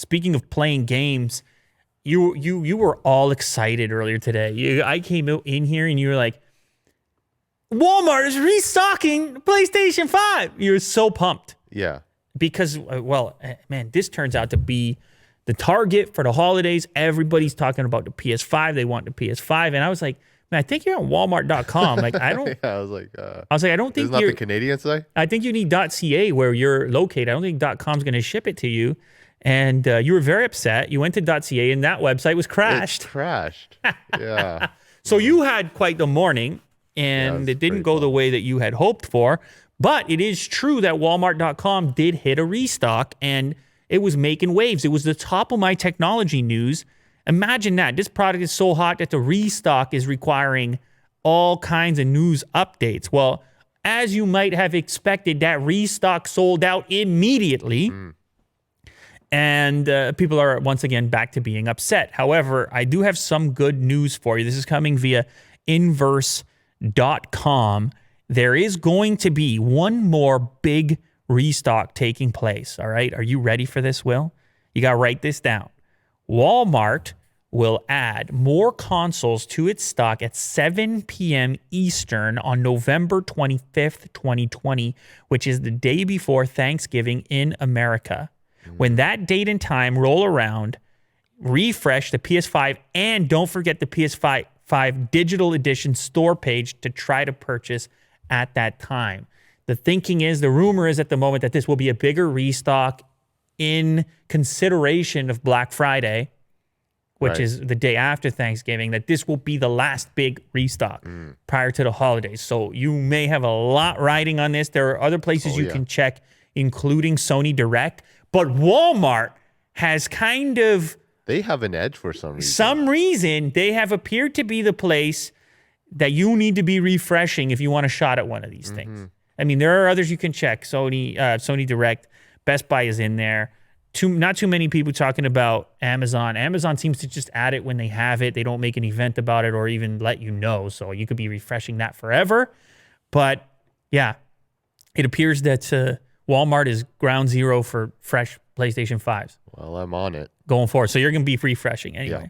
speaking of playing games, you were all excited earlier today. I came out in here and you were like, Walmart is restocking PlayStation 5. You were so pumped. Yeah. Because, man, this turns out to be the target for the holidays. Everybody's talking about the PS5. They want the PS5. And I was like, man, I think you're on Walmart.com. Like, I don't. Yeah, I was like, I don't think isn't that the Canadian site? I think you need .ca where you're located. I don't think .com's going to ship it to you. And you were very upset. You went to .ca and that website was crashed. It crashed. Yeah. So you had quite the morning, and it didn't go the way that you had hoped for. But it is true that Walmart.com did hit a restock, and it was making waves. It was the top of my technology news. Imagine that. This product is so hot that the restock is requiring all kinds of news updates. Well, as you might have expected, that restock sold out immediately. And people are once again back to being upset. However, I do have some good news for you. This is coming via inverse.com. There is going to be one more big restock taking place. All right. Are you ready for this, Will? You got to write this down. Walmart will add more consoles to its stock at 7 p.m. Eastern on November 25th, 2020, which is the day before Thanksgiving in America. When that date and time roll around, refresh the PS5 and don't forget the PS5 digital edition store page to try to purchase at that time. The thinking is, the rumor is at the moment that this will be a bigger restock in consideration of Black Friday, which is the day after Thanksgiving, that this will be the last big restock prior to the holidays. So you may have a lot riding on this. There are other places you can check, including Sony Direct. But Walmart has kind of... They have an edge for some reason. They have appeared to be the place that you need to be refreshing if you want a shot at one of these things. I mean, there are others you can check. Sony Direct, Best Buy is in there. Not too many people talking about Amazon. Amazon seems to just add it when they have it. They don't make an event about it or even let you know. So you could be refreshing that forever. But yeah, it appears that Walmart is ground zero for fresh PlayStation 5s. Well, I'm on it. Going forward. So you're going to be refreshing anyway. Yeah.